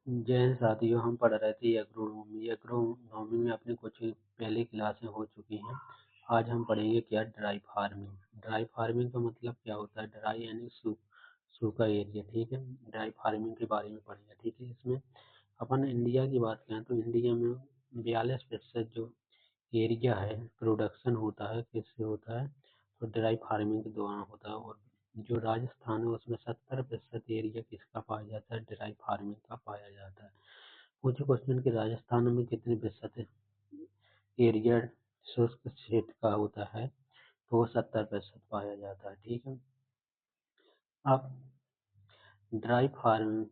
जय हिंद साथियों, हम पढ़ रहे थे एग्रोनॉमी। एग्रोनॉमी में अपनी कुछ पहले क्लासें हो चुकी हैं। आज हम पढ़ेंगे क्या, ड्राई फार्मिंग। ड्राई फार्मिंग का मतलब क्या होता है? ड्राई यानी सूखा एरिया, ठीक है। ड्राई फार्मिंग के बारे में पढ़ेंगे, ठीक है। इसमें अपन इंडिया की बात करें तो इंडिया में 42% जो एरिया है प्रोडक्शन होता है, किससे होता है? तो ड्राई फार्मिंग के दौरान होता है। और जो राजस्थान है उसमें 70% एरिया किसका पाया जाता है? ड्राई फार्मिंग का पाया जाता है। पूछे क्वेश्चन कि राजस्थान में कितने प्रतिशत एरिया शुष्क क्षेत्र का होता है? तो वो 70% पाया जाता है, ठीक है। अब ड्राई फार्मिंग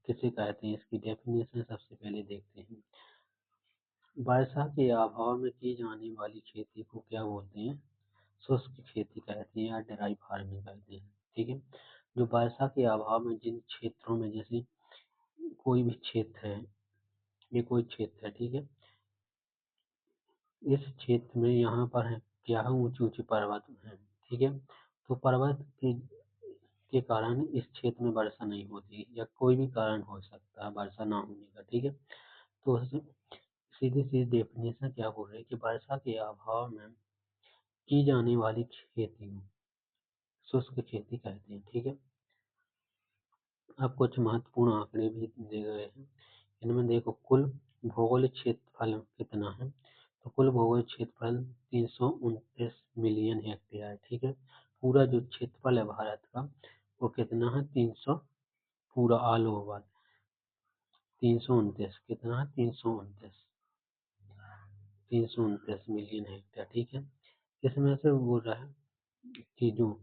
किसे कहते हैं, इसकी डेफिनेशन सबसे पहले देखते हैं। वर्षा के अभाव में की जाने वाली खेती को क्या बोलते हैं? शुष्क खेती कहते हैं या ड्राई फार्मिंग कहते हैं, ठीक है। जो वर्षा के अभाव में जिन क्षेत्रों में, जैसे कोई भी क्षेत्र है, ये कोई क्षेत्र है, ठीक है। इस क्षेत्र में यहाँ पर है क्या है, ऊंचे ऊंचे पर्वत हैं, ठीक है। तो पर्वत के कारण इस क्षेत्र में वर्षा नहीं होती, या कोई भी कारण हो सकता है वर्षा ना होने का, ठीक है। तो सीधी सीधी डेफिनेशन क्या बोल रहे हैं कि वर्षा के अभाव में की जाने वाली खेती को शुष्क खेती कहते हैं, ठीक है। अब कुछ महत्वपूर्ण आंकड़े भी दिए गए हैं। इनमें देखो, कुल भौगोलिक क्षेत्रफल कितना है? तो कुल भौगोलिक क्षेत्रफल 329 मिलियन हेक्टेयर है, ठीक है। पूरा जो क्षेत्रफल है भारत का वो कितना है? 300, पूरा ऑल ओवर 329, कितना है? 329 मिलियन हेक्टेयर, ठीक है। इसमें से बोल रहा है कि जो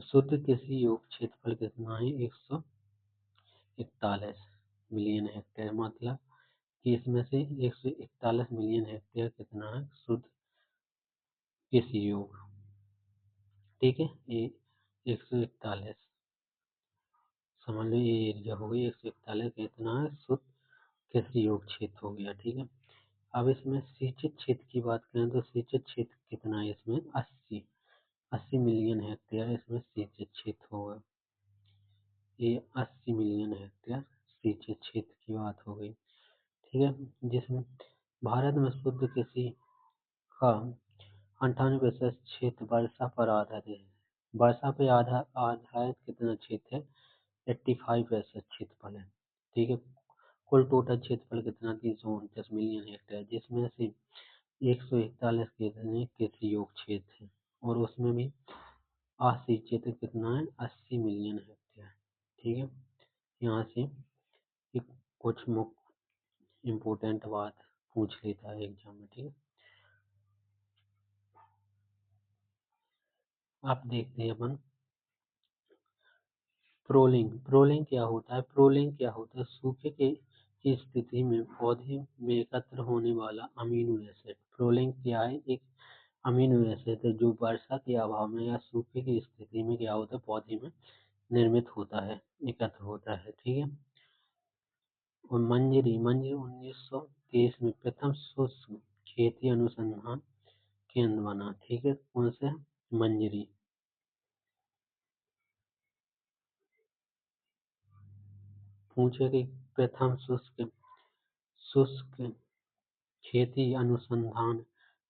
शुद्ध कृषि योग्य क्षेत्रफल कितना है? 141 मिलियन हेक्टेयर। मतलब कि इसमें से 141 मिलियन हेक्टेयर कितना है? शुद्ध कृषि योग्य, ठीक है। ये 141, समझ लो ये एरिया हो गई 141, कितना है? शुद्ध कृषि योग्य क्षेत्र हो गया, ठीक है। अब इसमें सिंचित क्षेत्र की बात करें तो सिंचित क्षेत्र कितना है? इसमें 80 मिलियन हेक्टेयर इसमें सिंचित क्षेत्र होगा। ये 80 मिलियन हेक्टेयर सिंचित क्षेत्र की बात हो गई, ठीक है। जिसमें भारत में शुद्ध कृषि का 98% क्षेत्र वर्षा पर आधारित है। वर्षा पे आधारित कितना क्षेत्र है? 85% क्षेत्रफल है, ठीक है। कुल टोटल क्षेत्रफल कितना? 329 मिलियन हेक्टेयर, जिसमें से 141 कितने कृषि योग्य क्षेत्र है, और उसमें भी आसिंचित क्षेत्र कितना है? 80 मिलियन हेक्टेयर, ठीक है। यहाँ से एक कुछ मुख्य इम्पोर्टेंट बात पूछ लेता है एग्जाम में, ठीक है। आप देखते हैं अपन प्रोलिंग क्या होता है? प्रोलिंग क्या होता है? सूखे की स्थिति में पौधे में एकत्र होने वाला अमीनो एसिड। प्रोलिंग क्या है? एक अमीनो एसिड है जो वर्षा के अभाव में या सूखे की स्थिति में क्या होता है? पौधे में निर्मित होता है, एकत्र होता है, ठीक है। और मंजरी मंजरी 1923 में प्रथम शुष्क खेती अनुसंधान केंद्र बना, ठीक है। कौन से? मंजरी। पूछे कि प्रथम शुष्क शुष्क खेती अनुसंधान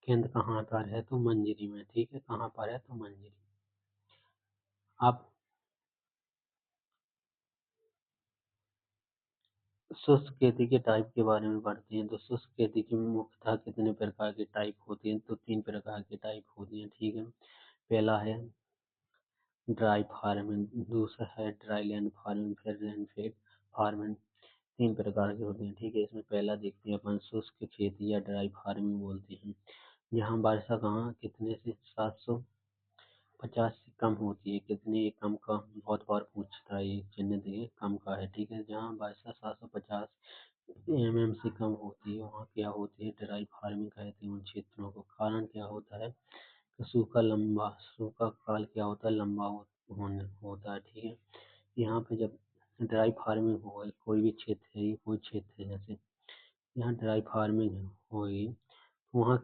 केंद्र कहाँ पर है? तो मंजरी में, ठीक है। कहाँ पर है? तो मंजरी। अब शुष्क खेती के टाइप के बारे में पढ़ते हैं। तो शुष्क खेती की मुख्यतः कितने प्रकार की टाइप होती हैं? तो 3 प्रकार की टाइप होती हैं, ठीक है। पहला है ड्राई फार्मिंग, दूसरा है ड्राई लैंड फार्मिंग, फिर रेन फेड फार्मिंग। 3 प्रकार की होती हैं, ठीक है। इसमें पहला देखते हैं अपन, शुष्क खेती या ड्राई फार्मिंग बोलते हैं। यहाँ वर्षा कहाँ कितने से 750 से कम होती है। कितनी? ये कम का बहुत बार पूछता है, ये चिन्ह देखिए कम का है, ठीक है। जहाँ वर्षा 750 से कम होती है वहाँ क्या होती है? ड्राई फार्मिंग कहते हैं उन क्षेत्रों को। कारण क्या होता है? तो सूखा काल क्या होता है? लंबा होने होता है, ठीक है। यहाँ पे जब ड्राई फार्मिंग होगा, कोई भी क्षेत्र है, ये कोई क्षेत्र है, जैसे यहाँ ड्राई फार्मिंग होगी तो वहाँ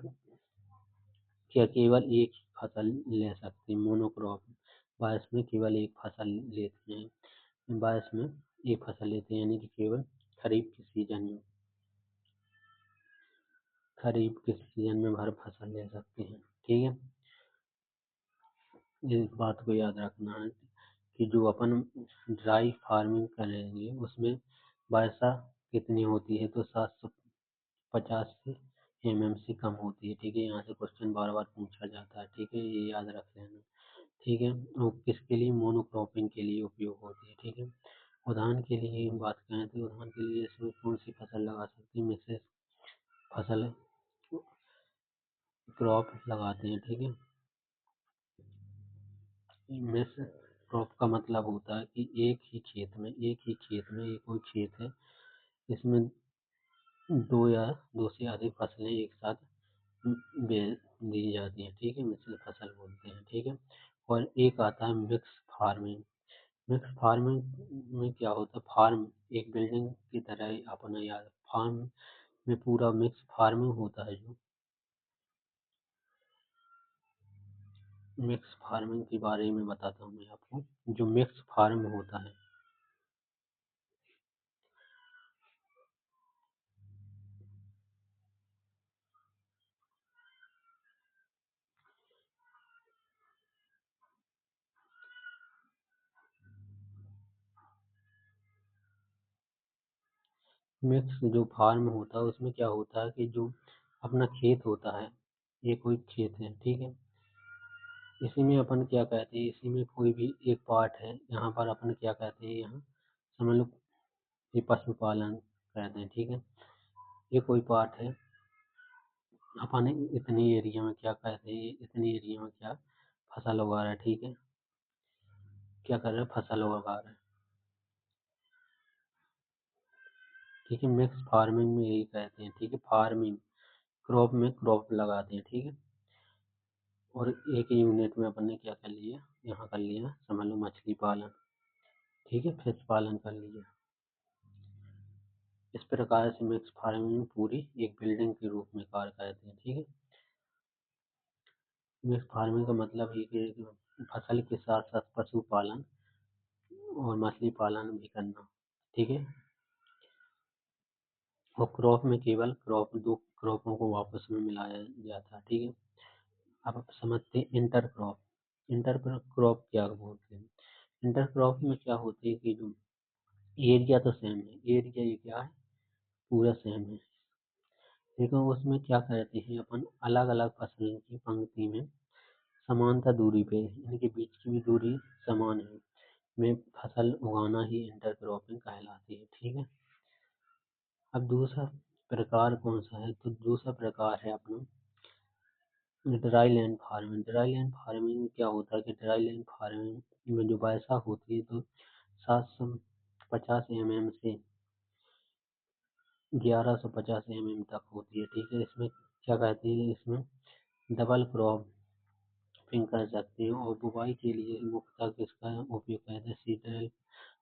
क्या केवल एक फसल ले सकते हैं, मोनोक्रॉप। बारिश में केवल एक फसल लेते हैं, बारिश में एक फसल लेते हैं, यानी कि केवल खरीफ के सीजन में, खरीफ के सीजन में भर फसल ले सकते हैं। ठीक है, इस बात को याद रखना है कि जो अपन ड्राई फार्मिंग करेंगे उसमें वर्षा कितनी होती है, तो 750 से से कम होती है। ठीक है, यहाँ से क्वेश्चन बार बार पूछा जाता है। ठीक है, ये याद रख लेना। ठीक है, और किसके लिए, मोनोक्रॉपिंग के लिए उपयोग होती है। ठीक है, उदाहरण के लिए बात करें तो उदाहरण के लिए इसमें कौन सी फसल लगा सकते हैं, मिक्स फसल क्रॉप लगाते हैं। ठीक है, मिक्स क्रॉप का मतलब होता है कि एक ही खेत में ये कोई खेत है, इसमें दो से अधिक फसलें एक साथ दी जाती हैं। ठीक है, मिश्रित फसल बोलते हैं। ठीक है, और एक आता है मिक्स फार्मिंग। मिक्स फार्मिंग में क्या होता है, फार्म एक बिल्डिंग की तरह ही अपना याद, फार्म में पूरा मिक्स फार्मिंग होता है। जो मिक्स फार्मिंग के बारे में बताता हूँ मैं आपको। जो मिक्स फार्म होता है, मिक्स जो फार्म होता है उसमें क्या होता है कि जो अपना खेत होता है, ये कोई खेत है। ठीक है, इसी में अपन क्या कहते हैं, इसी में कोई भी एक पार्ट है, यहाँ पर अपन क्या कहते हैं, यहाँ समझ लो ये पशुपालन कहते हैं। ठीक है, ये कोई पार्ट है, अपन इतनी एरिया में क्या कहते हैं, इतनी एरिया में क्या फसल उगा रहा है। ठीक है, क्या कर रहा है, फसल उगा रहा है। ठीक है, मिक्स फार्मिंग में यही कहते हैं। ठीक है, फार्मिंग क्रॉप में क्रॉप लगाते हैं। ठीक है, और एक यूनिट में अपन ने क्या कर लिया, यहाँ कर लिया समझ लो मछली पालन। ठीक है, फिश पालन कर लिया। इस प्रकार से मिक्स फार्मिंग पूरी एक बिल्डिंग के रूप में कार्य करते हैं। ठीक है, मिक्स फार्मिंग का मतलब ये कि फसल के साथ साथ पशुपालन और मछली पालन भी करना। ठीक है, और क्रॉप में केवल क्रॉप दो क्रॉपों को आपस में मिलाया जाता है। ठीक है, अब आप समझते हैं इंटर क्रॉप। इंटर क्रॉप क्या बोलते हैं, इंटर क्रॉप में क्या होती है कि जो एरिया तो सेम है, एरिया ये क्या है, पूरा सेम है, लेकिन उसमें क्या करते हैं अपन, अलग अलग फसलों की पंक्ति में समानता दूरी पे, इनके बीच की भी दूरी समान है, में फसल उगाना ही इंटरक्रॉपिंग कहलाती है। ठीक है, अब दूसरा प्रकार कौन सा है, तो दूसरा प्रकार है अपना dry land farming. Dry land farming में क्या होता है कि ड्राई लैंड फार्मिंग में जो वर्षा होती है तो 750 से 1150 तक होती है। ठीक है, इसमें क्या कहते हैं, इसमें डबल क्रॉपिंग कर सकते हैं, और बुवाई के लिए मुख्यतः किसका उपयोग करते हैं, सीडल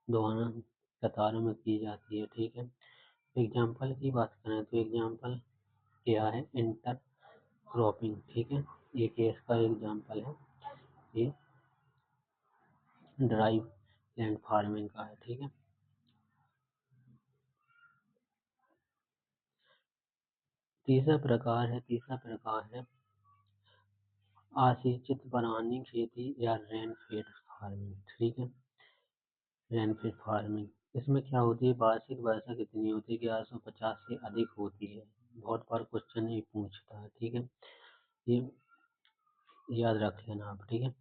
दोनों कतारों में की जाती है। ठीक है, एग्जाम्पल की बात करें तो एग्जाम्पल क्या है, इंटर क्रॉपिंग। ठीक है, ये केस का एग्जाम्पल है, ये ड्राई लैंड फार्मिंग का है। ठीक है, तीसरा प्रकार है असिंचित बनानी खेती या रेन फेड फार्मिंग। ठीक है, रेन फेड फार्मिंग इसमें क्या होती है, वार्षिक वर्षा कितनी होती है, 1150 से अधिक होती है। बहुत बार क्वेश्चन ये पूछता है। ठीक है, ये याद रख लेना आप। ठीक है,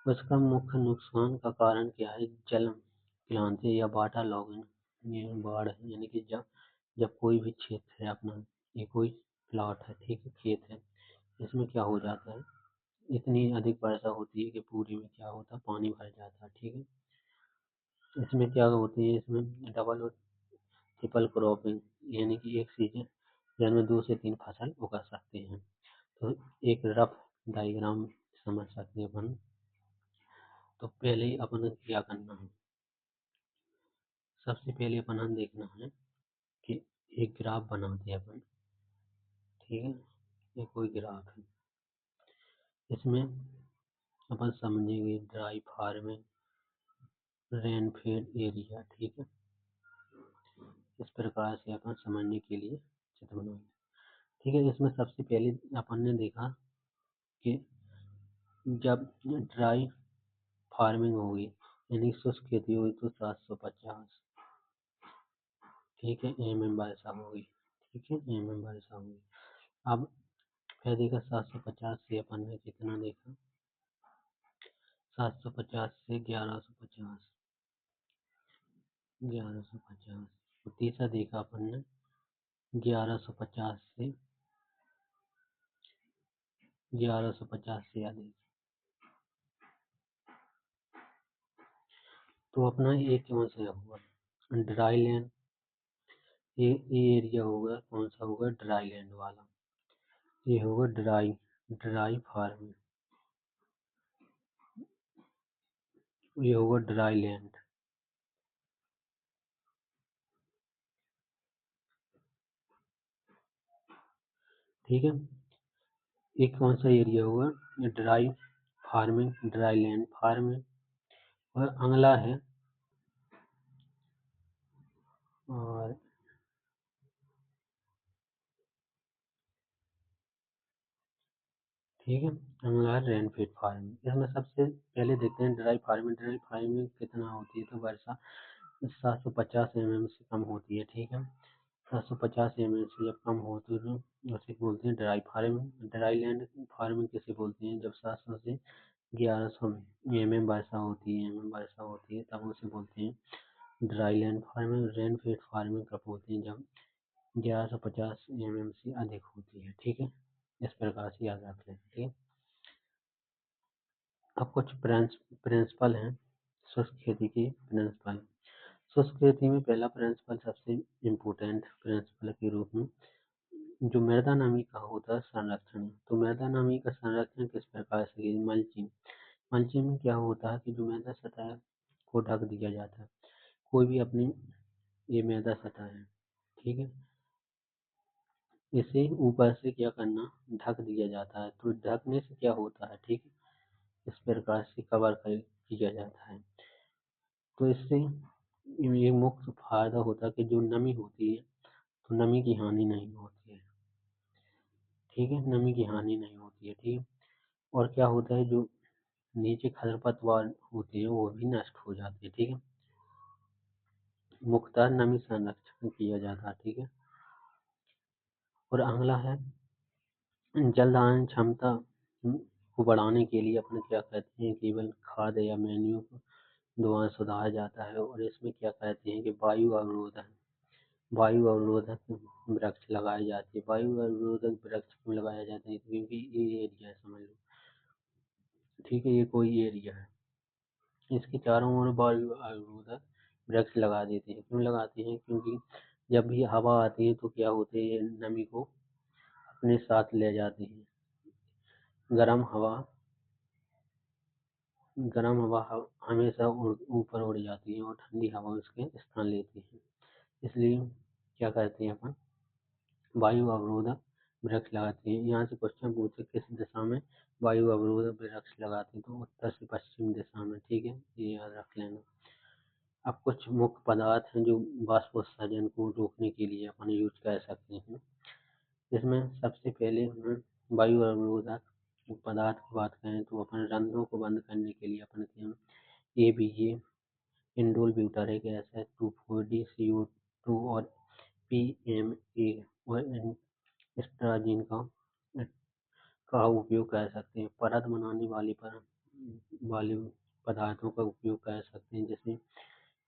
उसका मुख्य नुकसान का कारण क्या है, जल क्लांति या वाटर लॉगिंग, ये बाढ़ है, यानी कि जब जब कोई भी क्षेत्र है अपना, ये कोई प्लॉट है, ठीक है, खेत है, इसमें क्या हो जाता है, इतनी अधिक वर्षा होती है कि पूरी में क्या होता है, पानी भर जाता है। ठीक है, इसमें क्या होती है, इसमें डबल और ट्रिपल क्रॉपिंग, यानी कि एक सीजन में 2 से 3 फसल उगा सकते हैं। तो एक रफ डायग्राम समझ सकते हैं अपन। तो पहले ही अपन क्या करना है, सबसे पहले अपन देखना है कि एक ग्राफ बनाते हैं अपन। ठीक है, ये कोई ग्राफ है, इसमें अपन समझेंगे ड्राई फार्मिंग रेनफेड एरिया। ठीक है, इस प्रकार से अपन समझने के लिए चित्र बनाएंगे। ठीक है, इसमें सबसे पहले अपन ने देखा कि जब ड्राई फार्मिंग होगी यानी शुष्क खेती होगी तो 750, ठीक है, वर्षा होगी। ठीक है, वर्षा होगी। अब फिर देखा 750 से अपन ने कितना देखा, 750 से 1150, 1150। तो तीसरा देखा अपन ने 1150 से 1150 से अधिक। तो अपना ये कौन सा हुआ, ड्राई लैंड। ये एरिया होगा कौन सा होगा, ड्राई लैंड वाला। ये होगा ड्राई फार्मिंग, ये होगा ड्राई लैंड। ठीक है, एक कौन सा एरिया होगा, dry farming, dry land farming. और अगला है, और ठीक है, अगला है रेनफेड फार्मिंग। इसमें सबसे पहले देखते हैं ड्राई फार्मिंग। ड्राई फार्मिंग कितना होती है, तो वर्षा 750 mm से कम होती है। ठीक है, 750 mm से जब कम होती है तो उसे बोलते हैं dry farming. Dry land farming किसे बोलते हैं, जब 700 से 1100 mm वर्षा होती है तब उसे बोलते हैं dry land farming. Rainfed farming कब होती है, जब 1150 mm से अधिक होती है। ठीक है, इस प्रकार से याद रख लें। ठीक है, अब कुछ प्रिंसिपल हैं शुष्क खेती के प्रिंसिपल। शुष्क खेती में पहला प्रिंसिपल सबसे इम्पोर्टेंट प्रिंसिपल के रूप में जो मृदा नमी का होता है संरक्षण। तो मृदा नमी का संरक्षण किस प्रकार से, मल्चिंग। मल्चिंग में क्या होता है कि जो मृदा सतह को ढक दिया जाता है, कोई भी अपनी ये मृदा सतह है, ठीक है, इसे ऊपर से क्या करना, ढक दिया जाता है। तो ढकने से क्या होता है, ठीक है, इस प्रकार से कवर किया जाता है। तो इससे ये मुख्य फायदा होता है कि जो नमी होती है तो नमी की हानि नहीं होती है। ठीक है, नमी की हानि नहीं होती है। ठीक है, और क्या होता है, जो नीचे खरपतवार होती है वो भी नष्ट हो जाती है। ठीक है, मुख्यतः नमी संरक्षण किया जाता है। ठीक है, और अगला है जलधारण क्षमता को बढ़ाने के लिए अपने क्या कहते हैं, केवल खाद या मेन्यू द्वारा सुधारा जाता है। और इसमें क्या कहते हैं कि वायु अवरोधक वृक्ष लगाए जाते हैं। वायु अवरोधक वृक्ष क्यों लगाया जाता है, क्योंकि ये एरिया है, समझ लो। ठीक है, ये कोई एरिया है, इसके चारों ओर वायु अवरोधक वृक्ष लगा देते हैं। क्यों लगाते हैं, क्योंकि जब भी हवा आती है तो क्या होते हैं, नमी को अपने साथ ले जाते हैं। गर्म हवा हमेशा ऊपर उड़ जाती है और ठंडी हवा उसके स्थान लेती है। इसलिए क्या करते हैं अपन, वायु अवरोधक वृक्ष लगाते हैं। यहाँ से क्वेश्चन पूछे किस दिशा में वायु अवरोधक वृक्ष लगाते हैं, तो उत्तर से पश्चिम दिशा में। ठीक है, ये याद रख लेना। अब कुछ मुख्य पदार्थ हैं जो वाष्पोत्सर्जन को रोकने के लिए अपन यूज कर सकते हैं। इसमें सबसे पहले हम वायु अवरोधक पदार्थ की बात करें तो अपन रंध्रों को बंद करने के लिए अपन ABA, indole butyric acid, 2,4-D, CO2 और PMA और एस्ट्राजीन का उपयोग कर सकते हैं। परत बनाने वाले पदार्थों का उपयोग कर सकते हैं, जैसे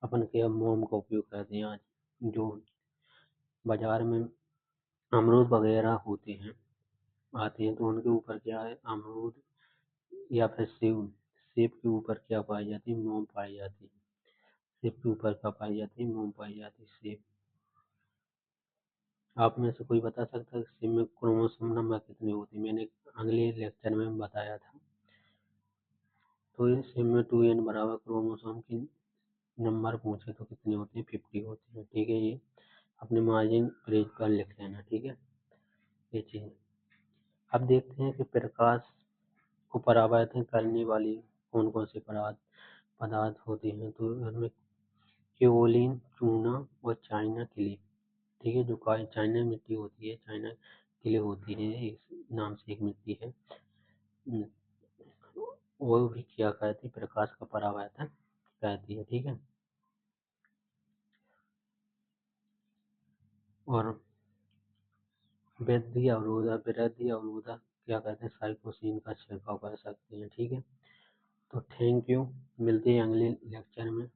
अपन के मोम का उपयोग करते हैं। आज जो बाजार में अमरूद वगैरह होते हैं आते हैं तो उनके ऊपर क्या है, अमरूद या फिर सेब के ऊपर क्या पाई जाती है, मोम पाई जाती है। सेब के ऊपर क्या पाई जाती है, मोम पाई जाती है, सेब। आप में से कोई बता सकता है सेब में क्रोमोसोम नंबर कितने होते हैं, मैंने अगले लेक्चर में बताया था। तो इस सेब में 2n बराबर क्रोमोसोम की नंबर पूछे तो कितने होते हैं, 50 होते हैं। ठीक है, ये अपने मार्जिन पेज पर लिख लेना। ठीक है, ये चीज़। अब देखते हैं कि प्रकाश को परावर्तित करने वाली कौन कौन से पदार्थ होते हैं, तो उनमें केओलिन, चूना और चाइना क्ले, ठीक है, जो चाइना मिट्टी होती है, चाइना क्ले होती है, इस नाम से एक मिट्टी है। वो भी क्या कहती है, प्रकाश का परावर्तन कहती है, ठीक है। और वृद्धि अवरोधक क्या कहते हैं, साइटोसिन का छिड़काव कर सकते हैं, ठीक है। तो थैंक यू, मिलते हैं अगले लेक्चर में।